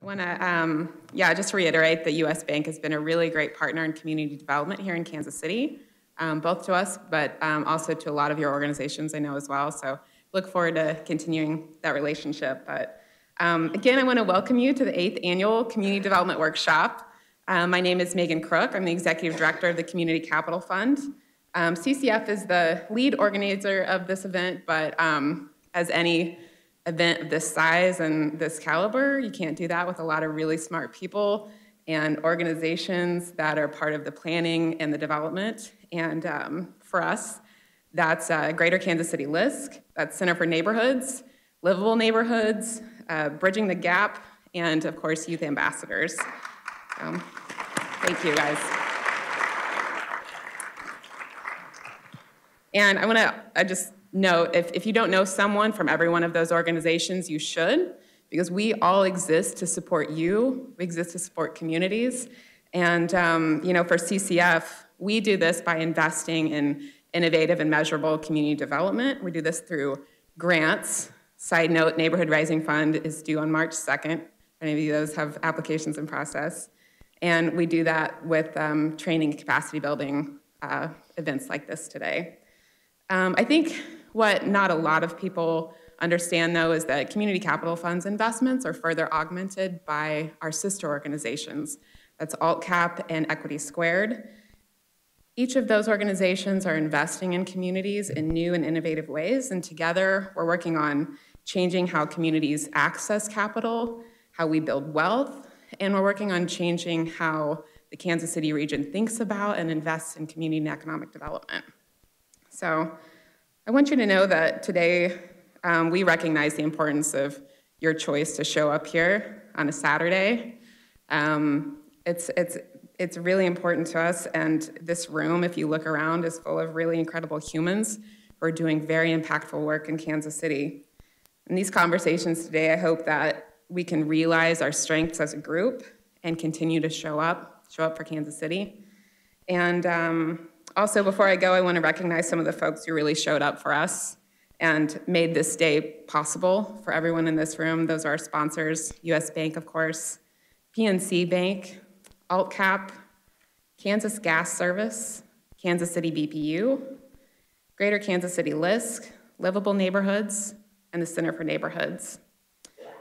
I want to, just reiterate that U.S. Bank has been a really great partner in community development here in Kansas City, both to us, but also to a lot of your organizations I know as well. So look forward to continuing that relationship. But again, I want to welcome you to the 8th Annual Community Development Workshop. My name is Megan Crook. I'm the Executive Director of the Community Capital Fund. CCF is the lead organizer of this event, but as any event of this size and this caliber, you can't do that with a lot of really smart people and organizations that are part of the planning and the development. And for us, that's Greater Kansas City LISC, that's Center for Neighborhoods, Livable Neighborhoods, Bridging the Gap, and of course, Youth Ambassadors. Thank you, guys. And I want to just note, if you don't know someone from every one of those organizations, you should, because we all exist to support you. We exist to support communities. And, for CCF, we do this by investing in innovative and measurable community development. We do this through grants. Side note, Neighborhood Rising Fund is due on March 2nd. If any of you those have applications in process. And we do that with training and capacity building events like this today. I think what not a lot of people understand, though, is that Community Capital Fund's investments are further augmented by our sister organizations. That's AltCap and Equity Squared. Each of those organizations are investing in communities in new and innovative ways, and together we're working on changing how communities access capital, how we build wealth, and we're working on changing how the Kansas City region thinks about and invests in community and economic development. So I want you to know that today we recognize the importance of your choice to show up here on a Saturday. It's really important to us, and this room, if you look around, is full of really incredible humans who are doing very impactful work in Kansas City. In these conversations today, I hope that we can realize our strengths as a group and continue to show up for Kansas City. And also, before I go, I want to recognize some of the folks who really showed up for us and made this day possible for everyone in this room. Those are our sponsors, U.S. Bank, of course, PNC Bank, AltCap, Kansas Gas Service, Kansas City BPU, Greater Kansas City LISC, Livable Neighborhoods, and the Center for Neighborhoods.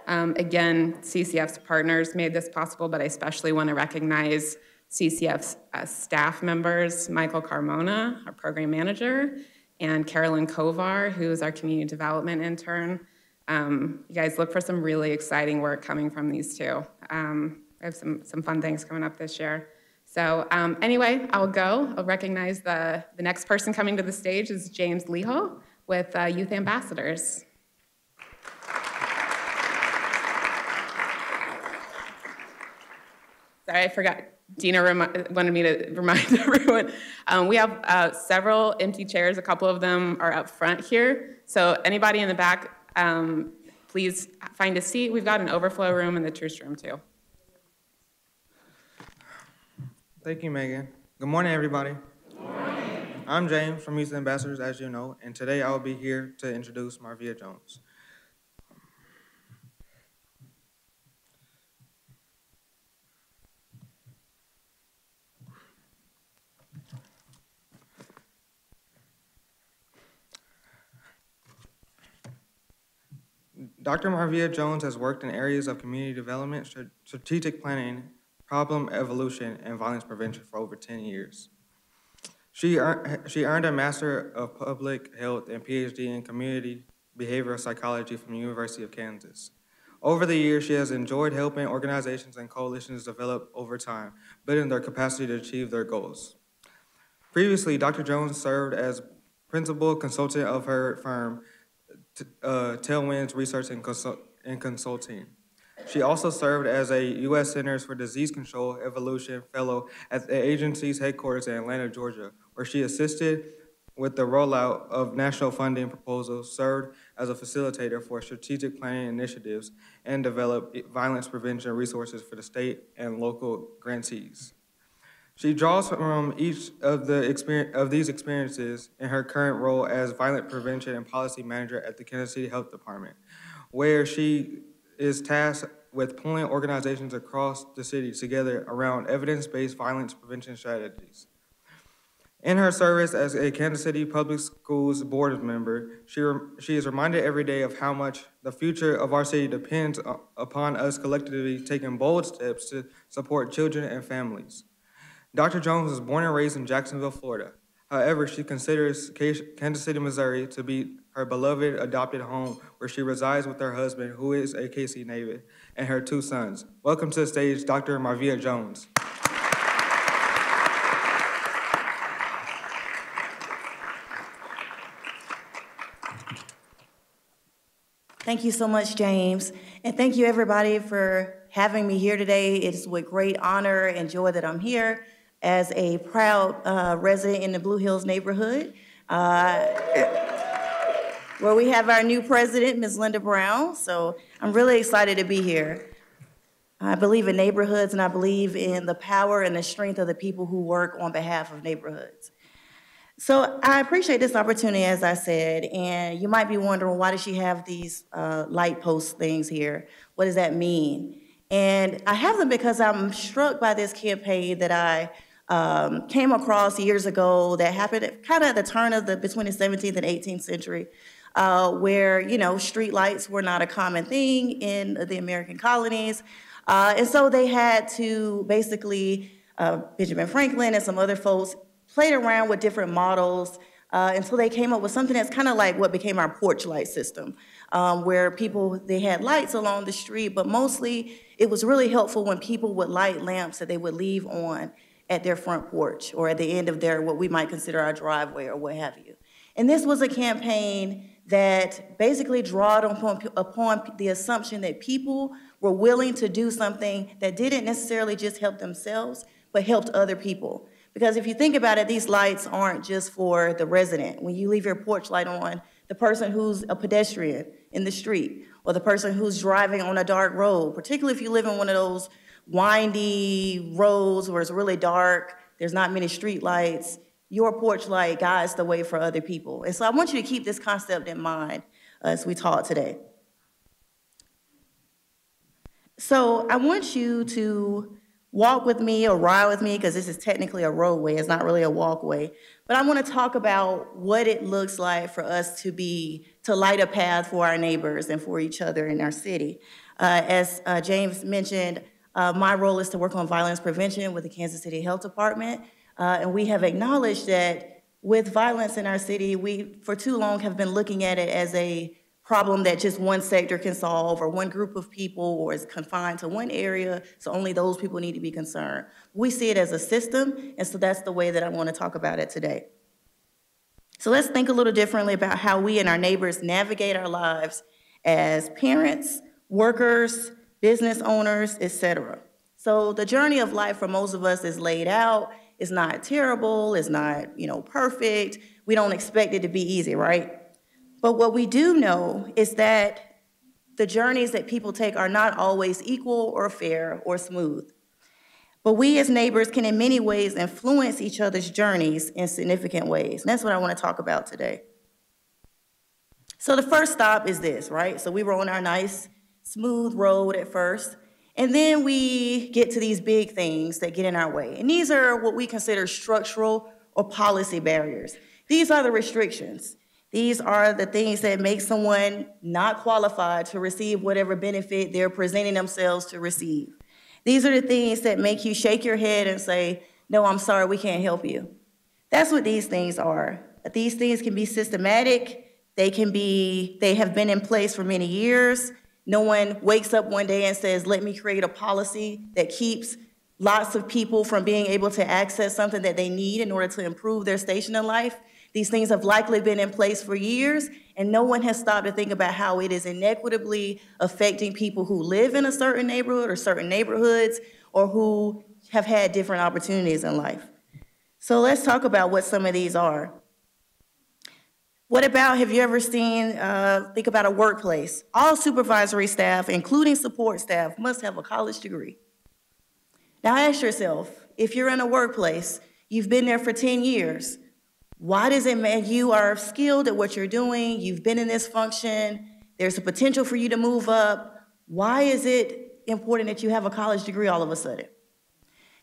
Again, CCF's partners made this possible, but I especially want to recognize CCF's staff members, Michael Carmona, our program manager, and Carolyn Kovar, who's our community development intern. You guys look for some really exciting work coming from these two. I have some fun things coming up this year. So anyway, I'll recognize the next person coming to the stage is James Leho with Youth Ambassadors. Sorry, I forgot. Dina wanted me to remind everyone. We have several empty chairs. A couple of them are up front here. So anybody in the back, please find a seat. We've got an overflow room in the truce room too. Thank you, Megan. Good morning, everybody. Good morning. I'm James from Youth Ambassadors, as you know, and today I will be here to introduce Marvia Jones. Dr. Marvia Jones has worked in areas of community development, strategic planning, problem evolution, and violence prevention for over 10 years. She earned a Master of Public Health and PhD in Community Behavioral Psychology from the University of Kansas. Over the years, she has enjoyed helping organizations and coalitions develop over time, building their capacity to achieve their goals. Previously, Dr. Jones served as principal consultant of her firm, Tailwinds Research and Consulting. She also served as a U.S. Centers for Disease Control Evolution Fellow at the agency's headquarters in Atlanta, Georgia, where she assisted with the rollout of national funding proposals, served as a facilitator for strategic planning initiatives, and developed violence prevention resources for the state and local grantees. She draws from each of these experiences in her current role as Violent Prevention and Policy Manager at the Kansas City Health Department, where she is tasked with pulling organizations across the city together around evidence-based violence prevention strategies. In her service as a Kansas City Public Schools board member, she is reminded every day of how much the future of our city depends upon us collectively taking bold steps to support children and families. Dr. Jones was born and raised in Jacksonville, Florida. However, she considers Kansas City, Missouri to be her beloved adopted home where she resides with her husband, who is a KC native, and her 2 sons. Welcome to the stage, Dr. Marvia Jones. Thank you so much, James. And thank you, everybody, for having me here today. It's with great honor and joy that I'm here as a proud resident in the Blue Hills neighborhood, where we have our new president, Ms. Linda Brown. So I'm really excited to be here. I believe in neighborhoods, and I believe in the power and the strength of the people who work on behalf of neighborhoods. So I appreciate this opportunity, as I said, and you might be wondering, why does she have these light post things here? What does that mean? And I have them because I'm struck by this campaign that I came across years ago that happened kind of at the turn of between the 17th and 18th century, where, street lights were not a common thing in the American colonies. And so they had to basically, Benjamin Franklin and some other folks played around with different models until they came up with something that's kind of like what became our porch light system, where they had lights along the street, but mostly it was really helpful when people would light lamps that they would leave on at their front porch or at the end of what we might consider our driveway or what have you. And this was a campaign that basically drawed upon the assumption that people were willing to do something that didn't necessarily just help themselves, but helped other people. Because if you think about it, these lights aren't just for the resident. When you leave your porch light on, the person who's a pedestrian in the street, or the person who's driving on a dark road, particularly if you live in one of those windy roads where it's really dark, there's not many street lights, your porch light guides the way for other people. And so I want you to keep this concept in mind as we talk today. So I want you to walk with me or ride with me, because this is technically a roadway, it's not really a walkway. But I want to talk about what it looks like for us to light a path for our neighbors and for each other in our city. As James mentioned, my role is to work on violence prevention with the Kansas City Health Department. And we have acknowledged that with violence in our city, we for too long have been looking at it as a problem that just one sector can solve, or one group of people, or is confined to one area, so only those people need to be concerned. We see it as a system, and so that's the way that I want to talk about it today. So let's think a little differently about how we and our neighbors navigate our lives as parents, workers, business owners, etc. So the journey of life for most of us is laid out. It's not terrible, it's not, perfect. We don't expect it to be easy, right? But what we do know is that the journeys that people take are not always equal or fair or smooth. But we as neighbors can in many ways influence each other's journeys in significant ways. And that's what I want to talk about today. So the first stop is this, right? So we were on our nice, smooth road at first. And then we get to these big things that get in our way. And these are what we consider structural or policy barriers. These are the restrictions. These are the things that make someone not qualified to receive whatever benefit they're presenting themselves to receive. These are the things that make you shake your head and say, no, I'm sorry, we can't help you. That's what these things are. These things can be systematic. They have been in place for many years. No one wakes up one day and says, let me create a policy that keeps lots of people from being able to access something that they need in order to improve their station in life. These things have likely been in place for years, and no one has stopped to think about how it is inequitably affecting people who live in a certain neighborhood or certain neighborhoods, or who have had different opportunities in life. So let's talk about what some of these are. What about, have you ever seen, think about a workplace. All supervisory staff, including support staff, must have a college degree. Now ask yourself, if you're in a workplace, you've been there for 10 years, why does it matter? You are skilled at what you're doing, you've been in this function, there's a potential for you to move up. Why is it important that you have a college degree all of a sudden.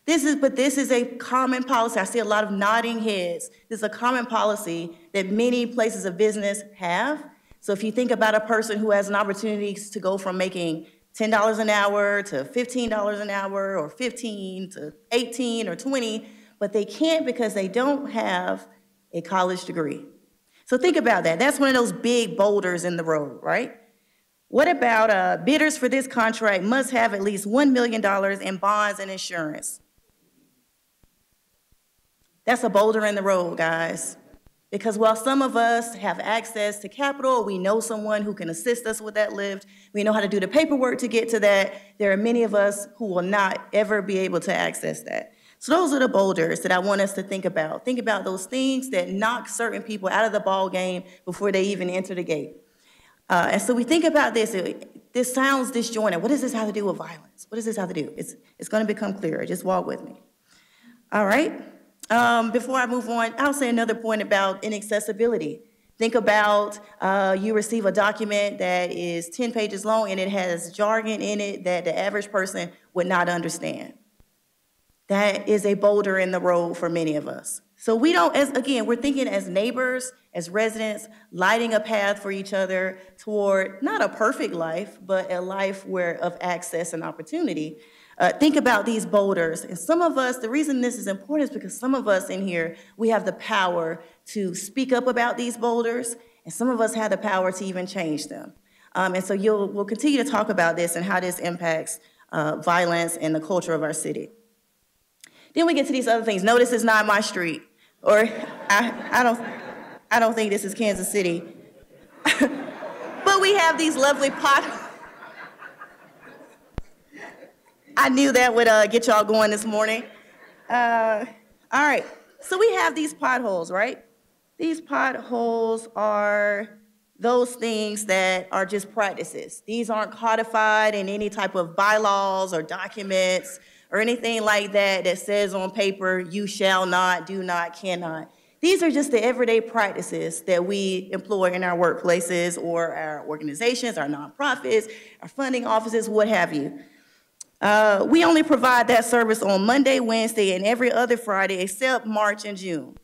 This is a common policy. I see a lot of nodding heads. This is a common policy that many places of business have. So if you think about a person who has an opportunity to go from making $10 an hour to $15 an hour, or 15 to 18 or 20, but they can't because they don't have a college degree. So think about that. That's one of those big boulders in the road, right? What about bidders for this contract must have at least $1 million in bonds and insurance? That's a boulder in the road, guys. Because while some of us have access to capital, we know someone who can assist us with that lift, we know how to do the paperwork to get to that, there are many of us who will not ever be able to access that. So those are the boulders that I want us to think about. Think about those things that knock certain people out of the ball game before they even enter the gate. And so we think about this. This sounds disjointed. What does this have to do with violence? What does this have to do? It's going to become clearer. Just walk with me. All right. Before I move on, I'll say another point about inaccessibility. Think about you receive a document that is 10 pages long and it has jargon in it that the average person would not understand. That is a boulder in the road for many of us. So we don't, we're thinking as neighbors, as residents, lighting a path for each other toward not a perfect life, but a life of access and opportunity. Think about these boulders. And some of us, the reason this is important is because some of us in here, we have the power to speak up about these boulders, and some of us have the power to even change them. And so we'll continue to talk about this and how this impacts violence and the culture of our city. Then we get to these other things. No, this is not my street. Or I don't think this is Kansas City. But we have these lovely potholes. I knew that would get y'all going this morning. All right, so we have these potholes, right? These potholes are those things that are just practices. These aren't codified in any type of bylaws or documents or anything like that that says on paper, you shall not, do not, cannot. These are just the everyday practices that we employ in our workplaces or our organizations, our nonprofits, our funding offices, what have you. We only provide that service on Monday, Wednesday, and every other Friday except March and June.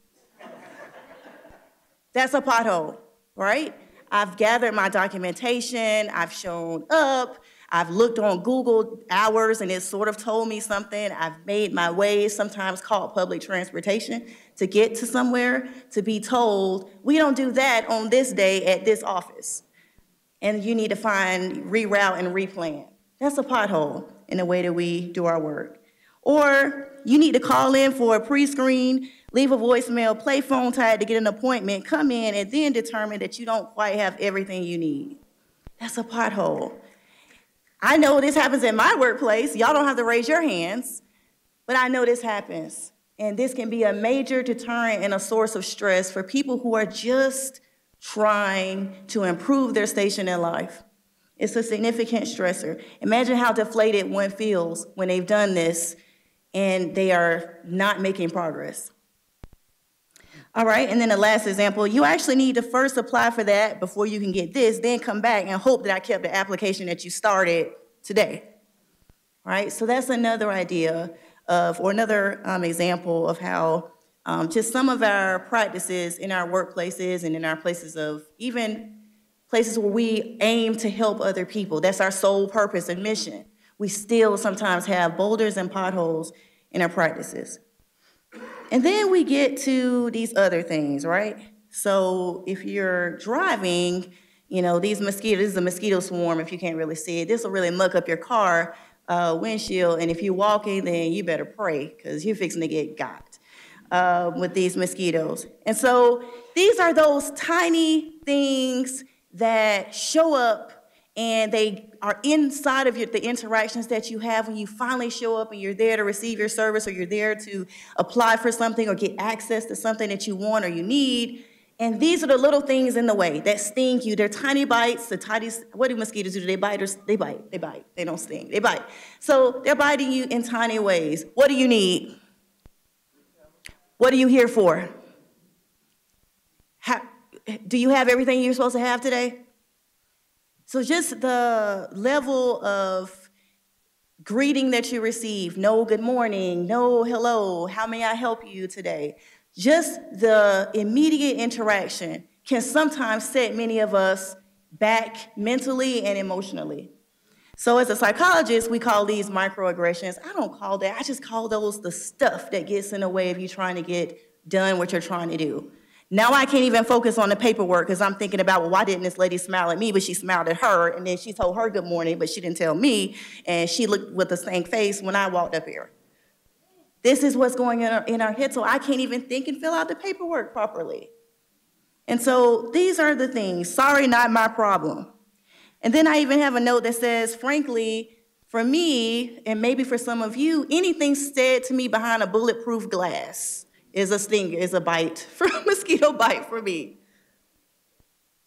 That's a pothole, right? I've gathered my documentation, I've shown up, I've looked on Google hours and it sort of told me something. I've made my way, sometimes called public transportation, to get to somewhere, to be told, we don't do that on this day at this office. And you need to reroute and replan. That's a pothole in the way that we do our work. Or you need to call in for a pre-screen, leave a voicemail, play phone tag to get an appointment, come in, and then determine that you don't quite have everything you need. That's a pothole. I know this happens in my workplace. Y'all don't have to raise your hands, but I know this happens. And this can be a major deterrent and a source of stress for people who are just trying to improve their station in life. It's a significant stressor. Imagine how deflated one feels when they've done this and they are not making progress. All right, and then the last example, you actually need to first apply for that before you can get this, then come back and hope that I kept the application that you started today. All right, so that's another idea or another example of how just some of our practices in our workplaces and in our places even places where we aim to help other people. That's our sole purpose and mission. We still sometimes have boulders and potholes in our practices. And then we get to these other things, right? So if you're driving, these mosquitoes, this is a mosquito swarm if you can't really see it. This will really muck up your car windshield. And if you're walking, then you better pray because you're fixing to get got with these mosquitoes. And so these are those tiny things that show up and they are inside of the interactions that you have when you finally show up and you're there to receive your service or you're there to apply for something or get access to something that you want or you need. And these are the little things in the way that sting you. They're tiny bites. What do mosquitoes do? Do they bite? They bite. They bite. They don't sting. They bite. So they're biting you in tiny ways. What do you need? What are you here for? Do you have everything you're supposed to have today? So just the level of greeting that you receive, no good morning, no hello, how may I help you today? Just the immediate interaction can sometimes set many of us back mentally and emotionally. So as a psychologist, we call these microaggressions. I don't call that, I just call those the stuff that gets in the way of you trying to get done what you're trying to do. Now I can't even focus on the paperwork because I'm thinking about, well, why didn't this lady smile at me, but she smiled at her, and then she told her good morning, but she didn't tell me, and she looked with the same face when I walked up here. This is what's going on in our head, so I can't even think and fill out the paperwork properly. And so these are the things. Sorry, not my problem. And then I even have a note that says, frankly, for me, and maybe for some of you, anything said to me behind a bulletproof glass is a sting, is a bite, for a mosquito bite for me.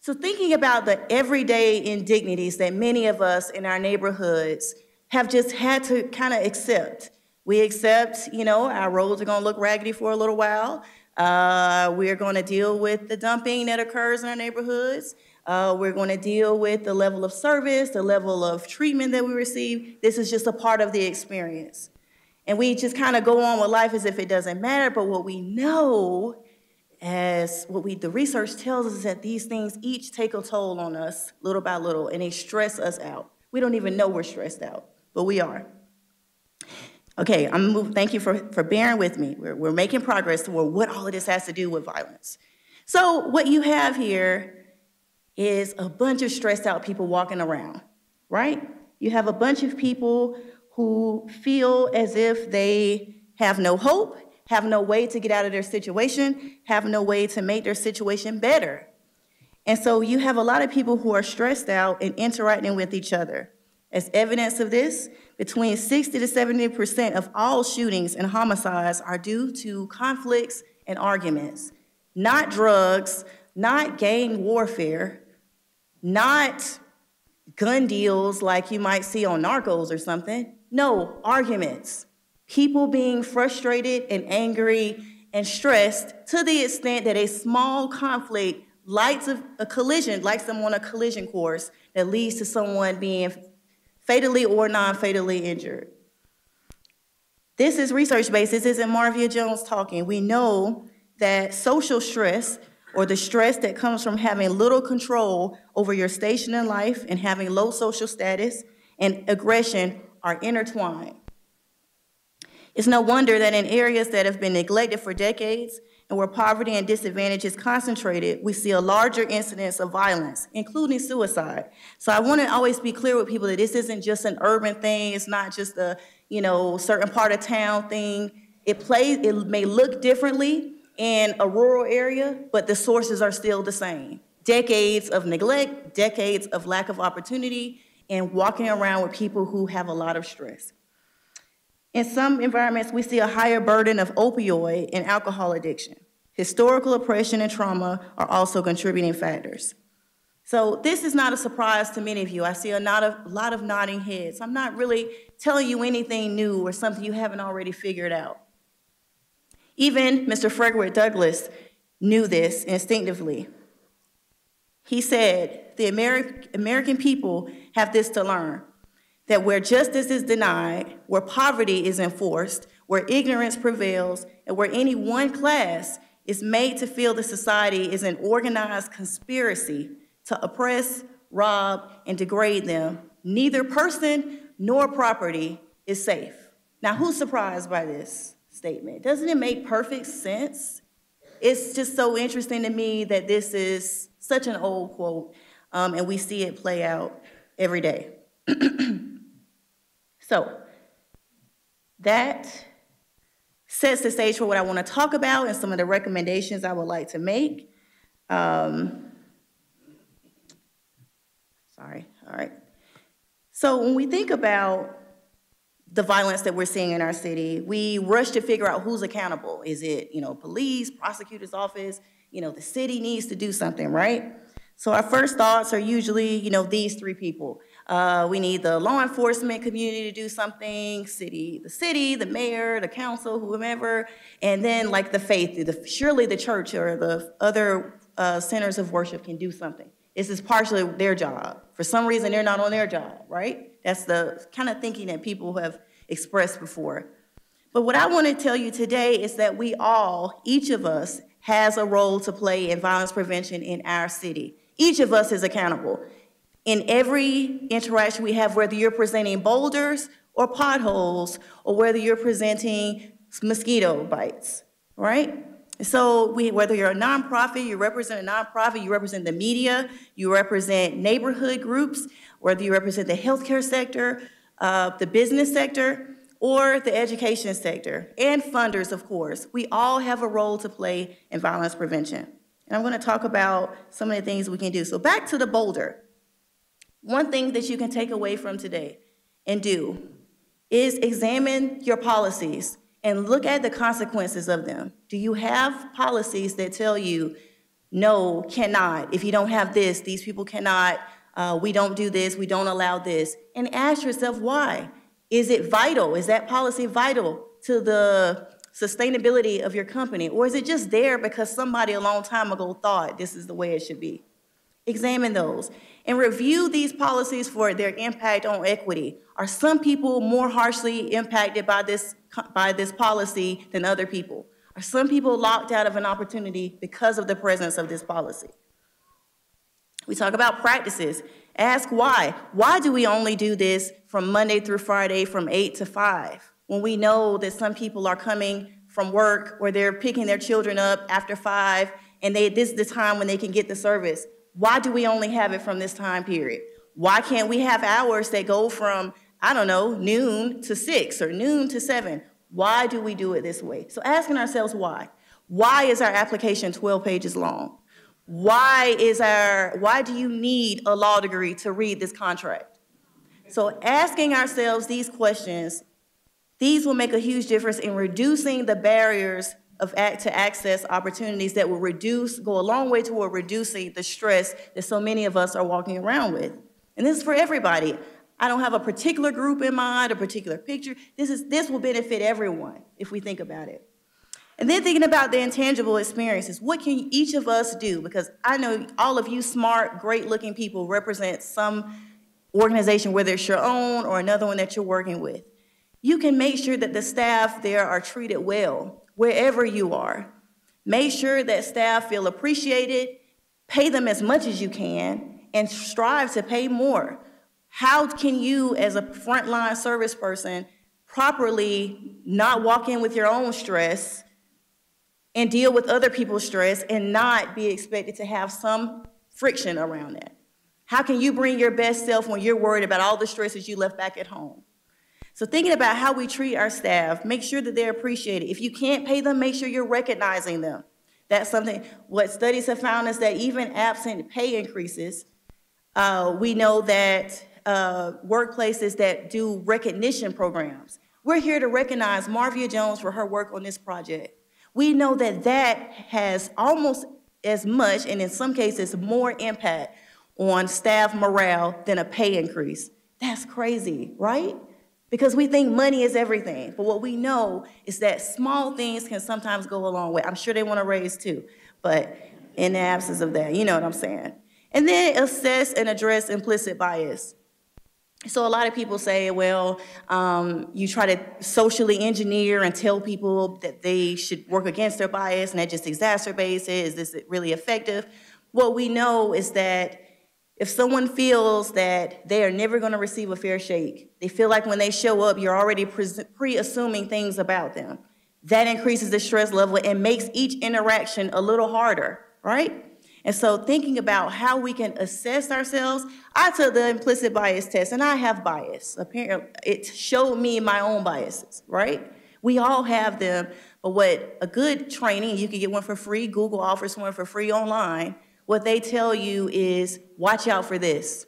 So thinking about the everyday indignities that many of us in our neighborhoods have just had to kind of accept. We accept, our roads are gonna look raggedy for a little while. We're gonna deal with the dumping that occurs in our neighborhoods. We're gonna deal with the level of service, the level of treatment that we receive. This is just a part of the experience. And we just kind of go on with life as if it doesn't matter, but what we know, the research tells us, is that these things each take a toll on us little by little, and they stress us out. We don't even know we're stressed out, but we are. Okay, thank you for bearing with me. We're making progress toward what all of this has to do with violence. So what you have here is a bunch of stressed out people walking around, right? You have a bunch of people who feel as if they have no hope, have no way to get out of their situation, have no way to make their situation better. And so you have a lot of people who are stressed out and interacting with each other. As evidence of this, between 60 to 70% of all shootings and homicides are due to conflicts and arguments, not drugs, not gang warfare, not gun deals like you might see on Narcos or something. No, arguments. People being frustrated and angry and stressed to the extent that a small conflict lights a collision, lights them on a collision course that leads to someone being fatally or non-fatally injured. This is research-based. This isn't Marvia Jones talking. We know that social stress, or the stress that comes from having little control over your station in life and having low social status, and aggression are intertwined. It's no wonder that in areas that have been neglected for decades and where poverty and disadvantage is concentrated, we see a larger incidence of violence, including suicide. So I want to always be clear with people that this isn't just an urban thing. It's not just a certain part of town thing. It may look differently in a rural area, but the sources are still the same. Decades of neglect, decades of lack of opportunity, and walking around with people who have a lot of stress. In some environments, we see a higher burden of opioid and alcohol addiction. Historical oppression and trauma are also contributing factors. So this is not a surprise to many of you. I see a lot of nodding heads. I'm not really telling you anything new or something you haven't already figured out. Even Mr. Frederick Douglass knew this instinctively. He said, the American people have this to learn, that where justice is denied, where poverty is enforced, where ignorance prevails, and where any one class is made to feel the society is an organized conspiracy to oppress, rob, and degrade them, neither person nor property is safe. Now, who's surprised by this statement? Doesn't it make perfect sense? It's just so interesting to me that this is such an old quote, and we see it play out every day. So that sets the stage for what I want to talk about and some of the recommendations I would like to make. All right. So when we think about the violence that we're seeing in our city, we rush to figure out who's accountable. Is it, police, prosecutor's office? The city needs to do something, right? So our first thoughts are usually, these three people. We need the law enforcement community to do something, the city, the mayor, the council, whomever, and then like the faith, surely the church or the other centers of worship can do something. This is partially their job. For some reason, they're not on their job, right? That's the kind of thinking that people have expressed before. But what I want to tell you today is that we all, each of us, has a role to play in violence prevention in our city. Each of us is accountable. In every interaction we have, whether you're presenting boulders or potholes, or whether you're presenting mosquito bites, right? So whether you're a nonprofit, you represent a nonprofit, you represent the media, you represent neighborhood groups, whether you represent the healthcare sector, the business sector, or the education sector, and funders, of course. We all have a role to play in violence prevention. And I'm gonna talk about some of the things we can do. So back to the boulder. One thing that you can take away from today and do is examine your policies and look at the consequences of them. Do you have policies that tell you, no, cannot, if you don't have this, these people cannot, we don't do this, we don't allow this? And ask yourself why. Is it vital? Is that policy vital to the sustainability of your company? Or is it just there because somebody a long time ago thought this is the way it should be? Examine those and review these policies for their impact on equity. Are some people more harshly impacted by this policy than other people? Are some people locked out of an opportunity because of the presence of this policy? We talk about practices. Ask why. Why do we only do this from Monday through Friday from 8 to 5 when we know that some people are coming from work or they're picking their children up after 5 and this is the time when they can get the service? Why do we only have it from this time period? Why can't we have hours that go from, I don't know, noon to 6 or noon to 7? Why do we do it this way? So asking ourselves why. Why is our application 12 pages long? Why do you need a law degree to read this contract? So asking ourselves these questions, these will make a huge difference in reducing the barriers to access opportunities that will go a long way toward reducing the stress that so many of us are walking around with. And this is for everybody. I don't have a particular group in mind, a particular picture. This will benefit everyone if we think about it. And then thinking about the intangible experiences, what can each of us do? Because I know all of you smart, great-looking people represent some organization, whether it's your own or another one that you're working with. You can make sure that the staff there are treated well, wherever you are. Make sure that staff feel appreciated, pay them as much as you can, and strive to pay more. How can you, as a frontline service person, properly not walk in with your own stress and deal with other people's stress and not be expected to have some friction around that? How can you bring your best self when you're worried about all the stresses you left back at home? So thinking about how we treat our staff, make sure that they're appreciated. If you can't pay them, make sure you're recognizing them. That's something, what studies have found is that even absent pay increases, we know that workplaces that do recognition programs, we're here to recognize Marvia Jones for her work on this project. We know that that has almost as much, and in some cases more impact on staff morale than a pay increase. That's crazy, right? Because we think money is everything. But what we know is that small things can sometimes go a long way. I'm sure they want to raise too, but in the absence of that, you know what I'm saying. And then assess and address implicit bias. So a lot of people say, well, you try to socially engineer and tell people that they should work against their bias and that just exacerbates it. Is this really effective? What we know is that if someone feels that they are never going to receive a fair shake, they feel like when they show up, you're already pre-assuming things about them. That increases the stress level and makes each interaction a little harder, right? And so thinking about how we can assess ourselves, I took the implicit bias test and I have bias. Apparently, it showed me my own biases, right? We all have them, but what a good training, you can get one for free, Google offers one for free online. What they tell you is, watch out for this.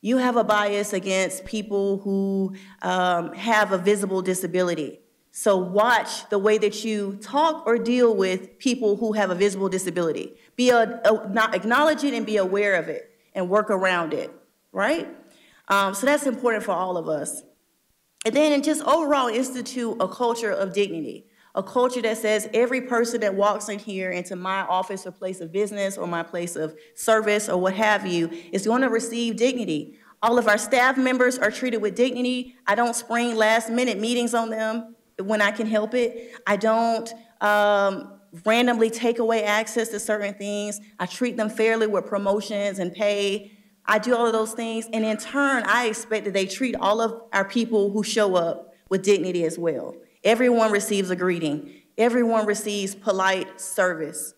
You have a bias against people who have a visible disability. So watch the way that you talk or deal with people who have a visible disability. Acknowledge it and be aware of it and work around it, right? So that's important for all of us. And then just overall institute a culture of dignity. A culture that says every person that walks in here into my office or place of business or my place of service or what have you is going to receive dignity. All of our staff members are treated with dignity. I don't spring last-minute meetings on them when I can help it. I don't randomly take away access to certain things. I treat them fairly with promotions and pay. I do all of those things, and in turn, I expect that they treat all of our people who show up with dignity as well. Everyone receives a greeting. Everyone receives polite service.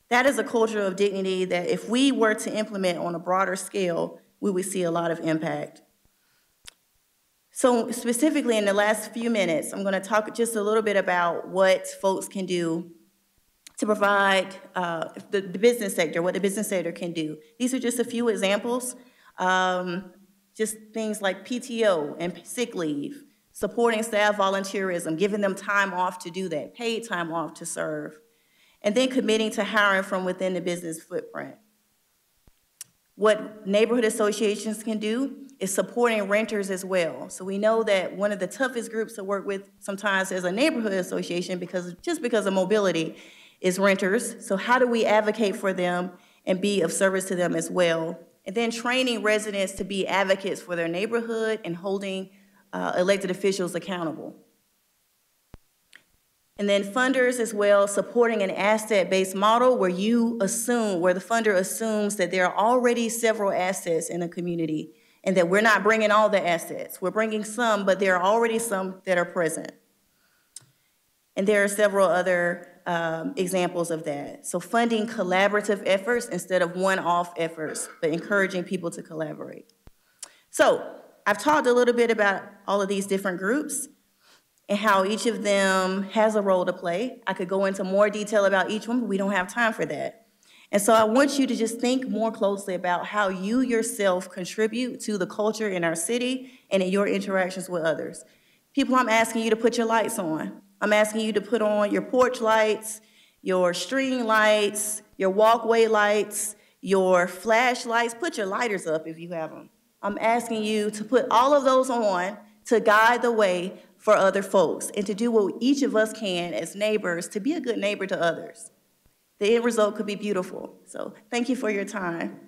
That is a culture of dignity that if we were to implement on a broader scale, we would see a lot of impact. So specifically in the last few minutes, I'm going to talk just a little bit about what folks can do to provide the business sector, what the business sector can do. These are just a few examples. Just things like PTO and sick leave, supporting staff volunteerism, giving them time off to do that, paid time off to serve, and then committing to hiring from within the business footprint. What neighborhood associations can do is supporting renters as well. So we know that one of the toughest groups to work with sometimes as a neighborhood association because of mobility is renters. So how do we advocate for them and be of service to them as well? And then training residents to be advocates for their neighborhood and holding elected officials accountable. And then funders as well, supporting an asset-based model where the funder assumes that there are already several assets in a community and that we're not bringing all the assets. We're bringing some, but there are already some that are present. And there are several other examples of that. So funding collaborative efforts instead of one-off efforts, but encouraging people to collaborate. So I've talked a little bit about all of these different groups and how each of them has a role to play. I could go into more detail about each one, but we don't have time for that. And so I want you to just think more closely about how you yourself contribute to the culture in our city and in your interactions with others. People, I'm asking you to put your lights on. I'm asking you to put on your porch lights, your string lights, your walkway lights, your flashlights. Put your lighters up if you have them. I'm asking you to put all of those on to guide the way for other folks and to do what each of us can as neighbors to be a good neighbor to others. The end result could be beautiful. So thank you for your time.